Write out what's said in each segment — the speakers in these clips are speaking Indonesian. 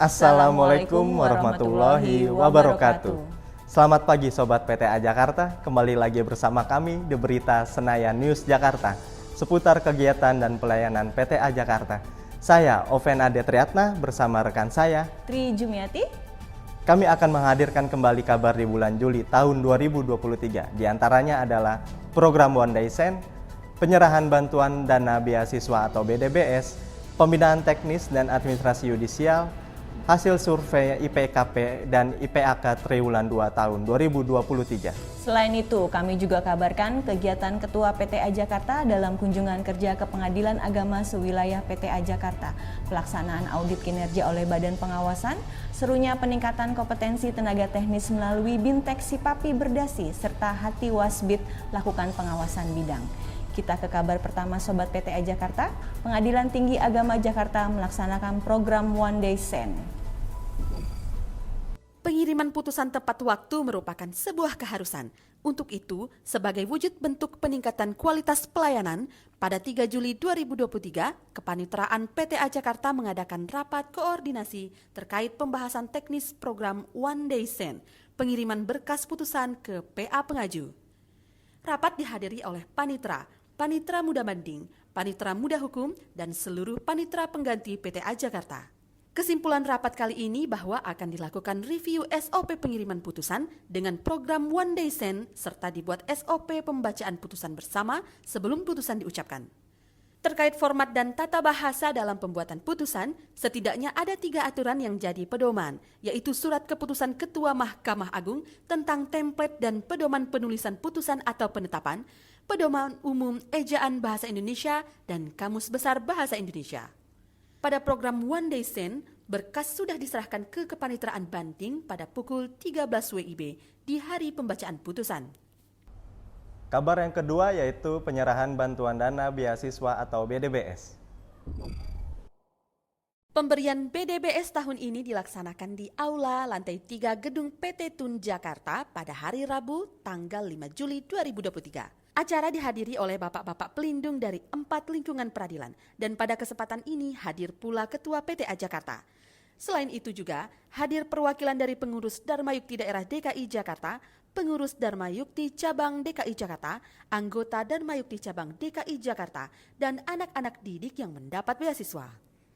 Assalamualaikum warahmatullahi wabarakatuh. Selamat pagi Sobat PTA Jakarta, kembali lagi bersama kami di Berita Senayan News Jakarta seputar kegiatan dan pelayanan PTA Jakarta. Saya Oven Ade Triatna bersama rekan saya Tri Jumiati. Kami akan menghadirkan kembali kabar di bulan Juli tahun 2023. Di antaranya adalah program One Day Send, penyerahan bantuan dana beasiswa atau BDBS, pembinaan teknis dan administrasi yudisial, hasil survei IPKP dan IPAK triwulan 2 tahun 2023. Selain itu, kami juga kabarkan kegiatan Ketua PTA Jakarta dalam kunjungan kerja ke Pengadilan Agama sewilayah PTA Jakarta, pelaksanaan audit kinerja oleh Badan Pengawasan, serunya peningkatan kompetensi tenaga teknis melalui Bintek Sipapi Berdasi, serta Hati Wasbid lakukan pengawasan bidang. Kita ke kabar pertama Sobat PTA Jakarta, Pengadilan Tinggi Agama Jakarta melaksanakan program One Day Send. Pengiriman putusan tepat waktu merupakan sebuah keharusan. Untuk itu, sebagai wujud bentuk peningkatan kualitas pelayanan, pada 3 Juli 2023, Kepanitraan PTA Jakarta mengadakan rapat koordinasi terkait pembahasan teknis program One Day Send, pengiriman berkas putusan ke PA pengaju. Rapat dihadiri oleh Panitra, Panitra Muda Banding, Panitra Muda Hukum, dan seluruh Panitra Pengganti PTA Jakarta. Kesimpulan rapat kali ini bahwa akan dilakukan review SOP pengiriman putusan dengan program One Day Send serta dibuat SOP pembacaan putusan bersama sebelum putusan diucapkan. Terkait format dan tata bahasa dalam pembuatan putusan, setidaknya ada 3 aturan yang jadi pedoman, yaitu Surat Keputusan Ketua Mahkamah Agung tentang template dan pedoman penulisan putusan atau penetapan, Pedoman Umum Ejaan Bahasa Indonesia, dan Kamus Besar Bahasa Indonesia. Pada program One Day Send, berkas sudah diserahkan ke Kepanitraan Banding pada pukul 13 WIB di hari pembacaan putusan. Kabar yang kedua yaitu penyerahan bantuan dana beasiswa atau BDBS. Pemberian BDBS tahun ini dilaksanakan di Aula Lantai 3 Gedung PT Tun Jakarta pada hari Rabu tanggal 5 Juli 2023. Acara dihadiri oleh bapak-bapak pelindung dari 4 lingkungan peradilan dan pada kesempatan ini hadir pula Ketua PTA Jakarta. Selain itu juga hadir perwakilan dari pengurus Dharma Yukti Daerah DKI Jakarta, pengurus Dharma Yukti Cabang DKI Jakarta, anggota Dharma Yukti Cabang DKI Jakarta, dan anak-anak didik yang mendapat beasiswa.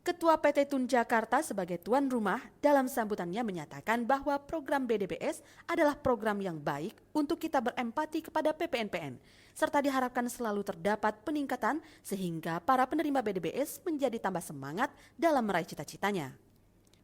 Ketua PT Tun Jakarta sebagai tuan rumah dalam sambutannya menyatakan bahwa program BDBS adalah program yang baik untuk kita berempati kepada PPNPN, serta diharapkan selalu terdapat peningkatan sehingga para penerima BDBS menjadi tambah semangat dalam meraih cita-citanya.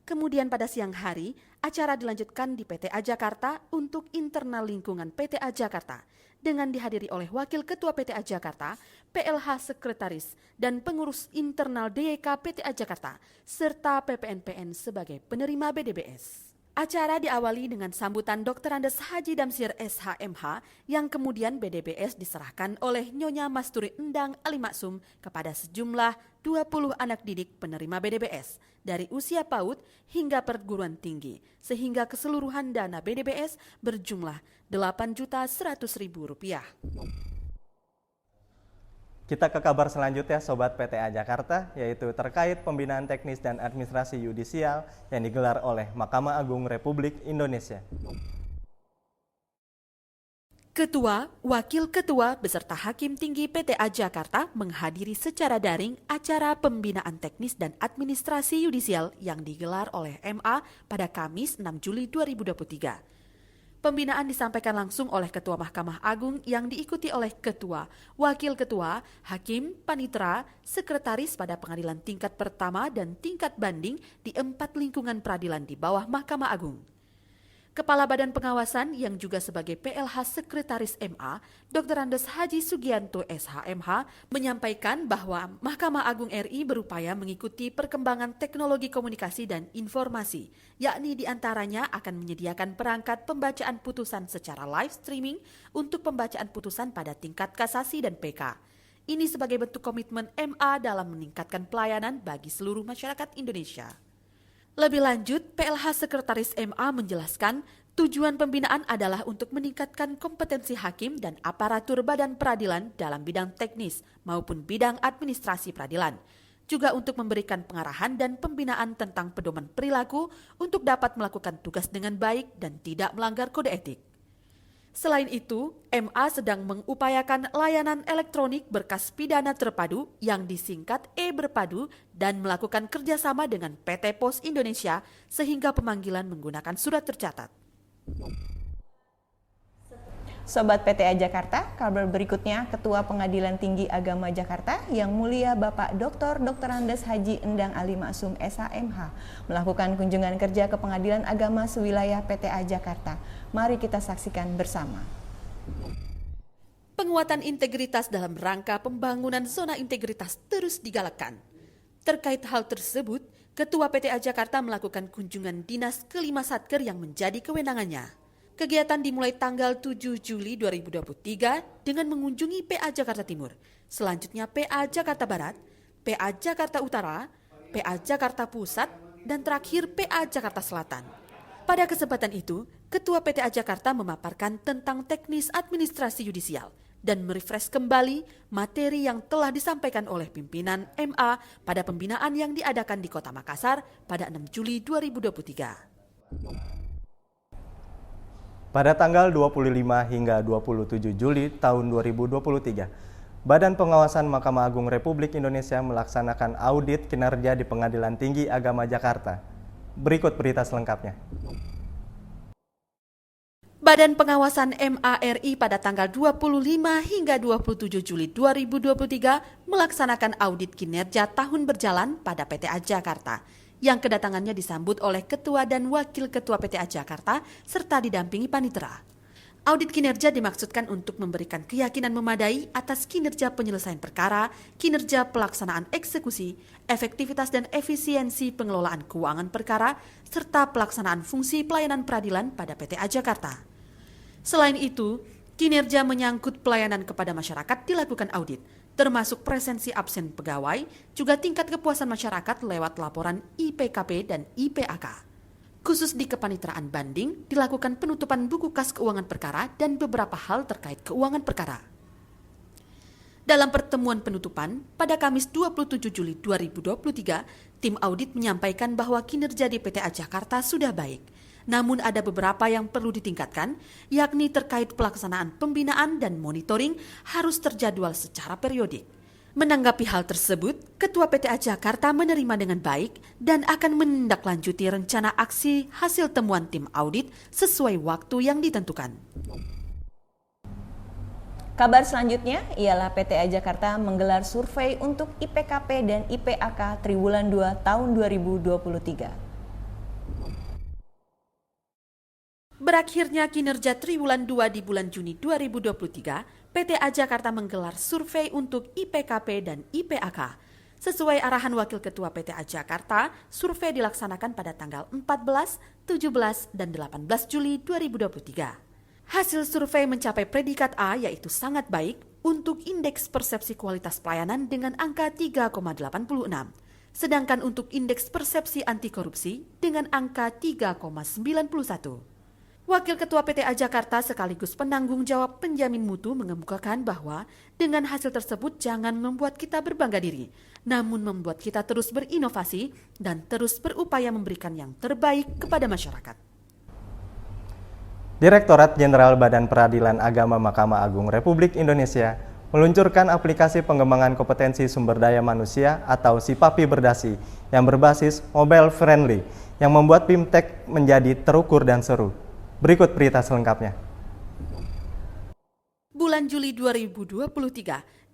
Kemudian pada siang hari, acara dilanjutkan di PTA Jakarta untuk internal lingkungan PTA Jakarta dengan dihadiri oleh Wakil Ketua PTA Jakarta, PLH Sekretaris, dan pengurus internal DYK PTA Jakarta, serta PPNPN sebagai penerima BDBS. Acara diawali dengan sambutan Dr. Andes Haji Damsir SHMH yang kemudian BDBS diserahkan oleh Nyonya Masturi Endang Ali Maksum kepada sejumlah 20 anak didik penerima BDBS dari usia PAUD hingga perguruan tinggi sehingga keseluruhan dana BDBS berjumlah Rp8.100.000. Kita ke kabar selanjutnya Sobat PTA Jakarta, yaitu terkait pembinaan teknis dan administrasi yudisial yang digelar oleh Mahkamah Agung Republik Indonesia. Ketua, Wakil Ketua, beserta Hakim Tinggi PTA Jakarta menghadiri secara daring acara pembinaan teknis dan administrasi yudisial yang digelar oleh MA pada Kamis 6 Juli 2023. Pembinaan disampaikan langsung oleh Ketua Mahkamah Agung yang diikuti oleh Ketua, Wakil Ketua, Hakim, Panitra, Sekretaris pada pengadilan tingkat pertama dan tingkat banding di 4 lingkungan peradilan di bawah Mahkamah Agung. Kepala Badan Pengawasan yang juga sebagai PLH Sekretaris MA, Dr. Andes Haji Sugianto SHMH, menyampaikan bahwa Mahkamah Agung RI berupaya mengikuti perkembangan teknologi komunikasi dan informasi, yakni diantaranya akan menyediakan perangkat pembacaan putusan secara live streaming untuk pembacaan putusan pada tingkat kasasi dan PK. Ini sebagai bentuk komitmen MA dalam meningkatkan pelayanan bagi seluruh masyarakat Indonesia. Lebih lanjut, PLH Sekretaris MA menjelaskan tujuan pembinaan adalah untuk meningkatkan kompetensi hakim dan aparatur badan peradilan dalam bidang teknis maupun bidang administrasi peradilan. juga untuk memberikan pengarahan dan pembinaan tentang pedoman perilaku untuk dapat melakukan tugas dengan baik dan tidak melanggar kode etik. Selain itu, MA sedang mengupayakan layanan elektronik berkas pidana terpadu yang disingkat e-Berpadu dan melakukan kerjasama dengan PT Pos Indonesia sehingga pemanggilan menggunakan surat tercatat. Sobat PTA Jakarta, kabar berikutnya Ketua Pengadilan Tinggi Agama Jakarta yang mulia Bapak Dr. Andes Haji Endang Ali Maksum SHMH melakukan kunjungan kerja ke Pengadilan Agama sewilayah PTA Jakarta. Mari kita saksikan bersama. Penguatan integritas dalam rangka pembangunan zona integritas terus digalakkan. Terkait hal tersebut, Ketua PTA Jakarta melakukan kunjungan dinas ke 5 satker yang menjadi kewenangannya. Kegiatan dimulai tanggal 7 Juli 2023 dengan mengunjungi PA Jakarta Timur, selanjutnya PA Jakarta Barat, PA Jakarta Utara, PA Jakarta Pusat, dan terakhir PA Jakarta Selatan. Pada kesempatan itu, Ketua PTA Jakarta memaparkan tentang teknis administrasi yudisial dan merefresh kembali materi yang telah disampaikan oleh pimpinan MA pada pembinaan yang diadakan di Kota Makassar pada 6 Juli 2023. Pada tanggal 25 hingga 27 Juli tahun 2023, Badan Pengawasan Mahkamah Agung Republik Indonesia melaksanakan audit kinerja di Pengadilan Tinggi Agama Jakarta. Berikut berita selengkapnya. Badan Pengawasan MARI pada tanggal 25 hingga 27 Juli 2023 melaksanakan audit kinerja tahun berjalan pada PTA Jakarta, yang kedatangannya disambut oleh Ketua dan Wakil Ketua PTA Jakarta serta didampingi panitera. Audit kinerja dimaksudkan untuk memberikan keyakinan memadai atas kinerja penyelesaian perkara, kinerja pelaksanaan eksekusi, efektivitas dan efisiensi pengelolaan keuangan perkara, serta pelaksanaan fungsi pelayanan peradilan pada PTA Jakarta. Selain itu, kinerja menyangkut pelayanan kepada masyarakat dilakukan audit, termasuk presensi absen pegawai, juga tingkat kepuasan masyarakat lewat laporan IPKP dan IPAK. Khusus di kepaniteraan banding, dilakukan penutupan buku kas keuangan perkara dan beberapa hal terkait keuangan perkara. Dalam pertemuan penutupan, pada Kamis 27 Juli 2023, tim audit menyampaikan bahwa kinerja di PTA Jakarta sudah baik. Namun ada beberapa yang perlu ditingkatkan, yakni terkait pelaksanaan pembinaan dan monitoring harus terjadwal secara periodik. Menanggapi hal tersebut, Ketua PTA Jakarta menerima dengan baik dan akan menindaklanjuti rencana aksi hasil temuan tim audit sesuai waktu yang ditentukan. Kabar selanjutnya ialah PTA Jakarta menggelar survei untuk IPKP dan IPAK Triwulan 2 tahun 2023. Berakhirnya kinerja Triwulan 2 di bulan Juni 2023, PTA Jakarta menggelar survei untuk IPKP dan IPAK. Sesuai arahan Wakil Ketua PTA Jakarta, survei dilaksanakan pada tanggal 14, 17, dan 18 Juli 2023. Hasil survei mencapai predikat A yaitu sangat baik untuk indeks persepsi kualitas pelayanan dengan angka 3,86. Sedangkan untuk indeks persepsi anti korupsi dengan angka 3,91. Wakil Ketua PTA Jakarta sekaligus penanggung jawab penjamin mutu mengemukakan bahwa dengan hasil tersebut jangan membuat kita berbangga diri, namun membuat kita terus berinovasi dan terus berupaya memberikan yang terbaik kepada masyarakat. Direktorat Jenderal Badan Peradilan Agama Mahkamah Agung Republik Indonesia meluncurkan aplikasi pengembangan kompetensi sumber daya manusia atau SIPAPI Berdasi yang berbasis mobile friendly yang membuat BIMTEK menjadi terukur dan seru. Berikut berita selengkapnya. Bulan Juli 2023,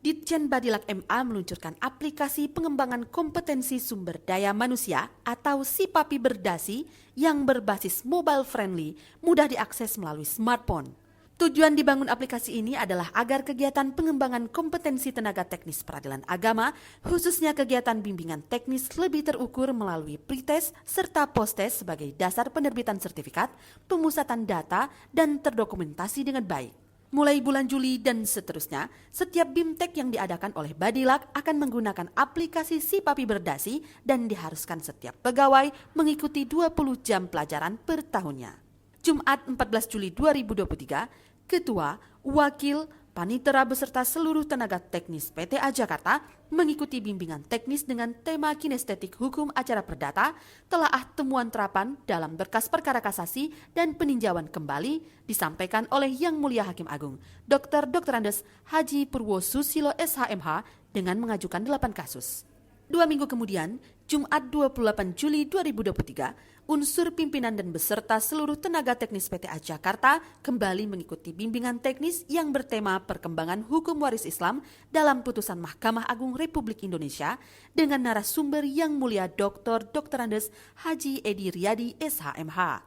Ditjen Badilak MA meluncurkan aplikasi pengembangan kompetensi sumber daya manusia atau SIPAPI Berdasi yang berbasis mobile friendly, mudah diakses melalui smartphone. Tujuan dibangun aplikasi ini adalah agar kegiatan pengembangan kompetensi tenaga teknis peradilan agama, khususnya kegiatan bimbingan teknis lebih terukur melalui pretest serta posttest sebagai dasar penerbitan sertifikat, pemusatan data, dan terdokumentasi dengan baik. Mulai bulan Juli dan seterusnya, setiap BIMTEK yang diadakan oleh Badilak akan menggunakan aplikasi SIPAPI Berdasi dan diharuskan setiap pegawai mengikuti 20 jam pelajaran per tahunnya. Jumat 14 Juli 2023, Ketua, Wakil, Panitera beserta seluruh tenaga teknis PTA Jakarta mengikuti bimbingan teknis dengan tema kinestetik hukum acara perdata, telaah temuan terapan dalam berkas perkara kasasi dan peninjauan kembali disampaikan oleh Yang Mulia Hakim Agung Dr. Andes Haji Purwo Susilo SHMH dengan mengajukan 8 kasus. 2 minggu kemudian, Jumat 28 Juli 2023, unsur pimpinan dan beserta seluruh tenaga teknis PTA Jakarta kembali mengikuti bimbingan teknis yang bertema perkembangan hukum waris Islam dalam putusan Mahkamah Agung Republik Indonesia dengan narasumber Yang Mulia Dr. Andes Haji Edi Riyadi SHMH.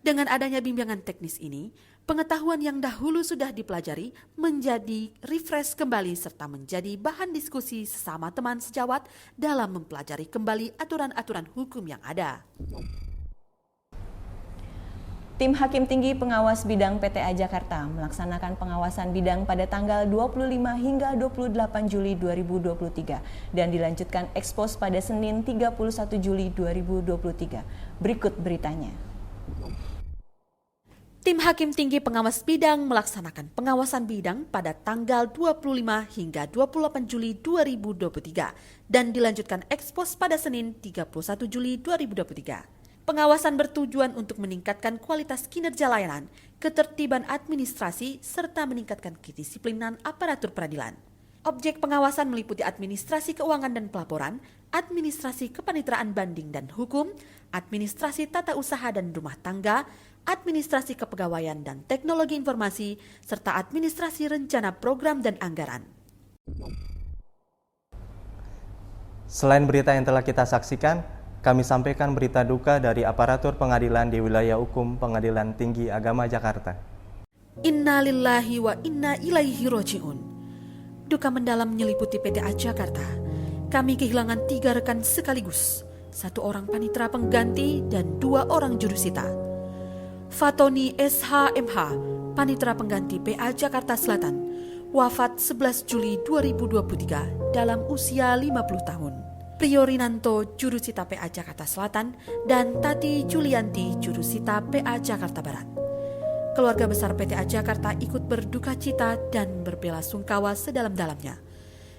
Dengan adanya bimbingan teknis ini, pengetahuan yang dahulu sudah dipelajari menjadi refresh kembali serta menjadi bahan diskusi sesama teman sejawat dalam mempelajari kembali aturan-aturan hukum yang ada. Tim Hakim Tinggi Pengawas Bidang PTA Jakarta melaksanakan pengawasan bidang pada tanggal 25 hingga 28 Juli 2023 dan dilanjutkan ekspos pada Senin 31 Juli 2023. Berikut beritanya. Tim Hakim Tinggi Pengawas Bidang melaksanakan pengawasan bidang pada tanggal 25 hingga 28 Juli 2023 dan dilanjutkan ekspos pada Senin 31 Juli 2023. Pengawasan bertujuan untuk meningkatkan kualitas kinerja layanan, ketertiban administrasi, serta meningkatkan kedisiplinan aparatur peradilan. Objek pengawasan meliputi administrasi keuangan dan pelaporan, administrasi kepaniteraan banding dan hukum, administrasi tata usaha dan rumah tangga, administrasi kepegawaian dan teknologi informasi, serta administrasi rencana program dan anggaran. Selain berita yang telah kita saksikan, kami sampaikan berita duka dari aparatur pengadilan di wilayah hukum Pengadilan Tinggi Agama Jakarta. Inna lillahi wa inna ilaihi roji'un. Duka mendalam menyeliputi PTA Jakarta. Kami kehilangan 3 rekan sekaligus, 1 orang panitera pengganti dan 2 orang jurusita. Fatoni SHMH, panitera pengganti PA Jakarta Selatan, wafat 11 Juli 2023 dalam usia 50 tahun. Priorinanto, jurusita PA Jakarta Selatan, dan Tati Julianti, jurusita PA Jakarta Barat. Keluarga besar PTA Jakarta ikut berduka cita dan berbelasungkawa sedalam-dalamnya.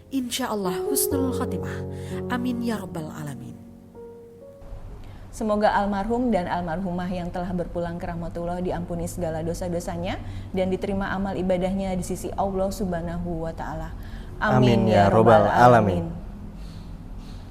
Insya Allah husnul khotimah. Amin ya rabbal alamin. Semoga almarhum dan almarhumah yang telah berpulang ke rahmatullah diampuni segala dosa-dosanya dan diterima amal ibadahnya di sisi Allah Subhanahu wa Ta'ala. Amin ya Rabbal Alamin.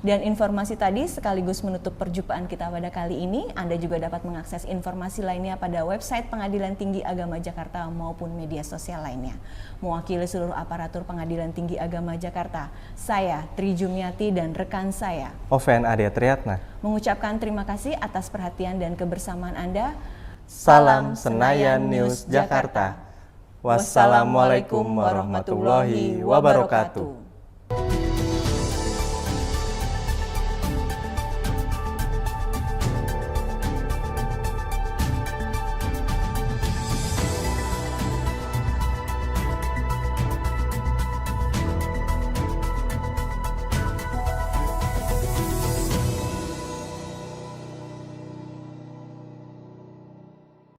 Dan informasi tadi sekaligus menutup perjumpaan kita pada kali ini. Anda juga dapat mengakses informasi lainnya pada website Pengadilan Tinggi Agama Jakarta maupun media sosial lainnya. Mewakili seluruh aparatur Pengadilan Tinggi Agama Jakarta, saya Tri Jumiati dan rekan saya Oven Ade Triatna mengucapkan terima kasih atas perhatian dan kebersamaan Anda. Salam Senayan News Jakarta. Wassalamualaikum warahmatullahi wabarakatuh.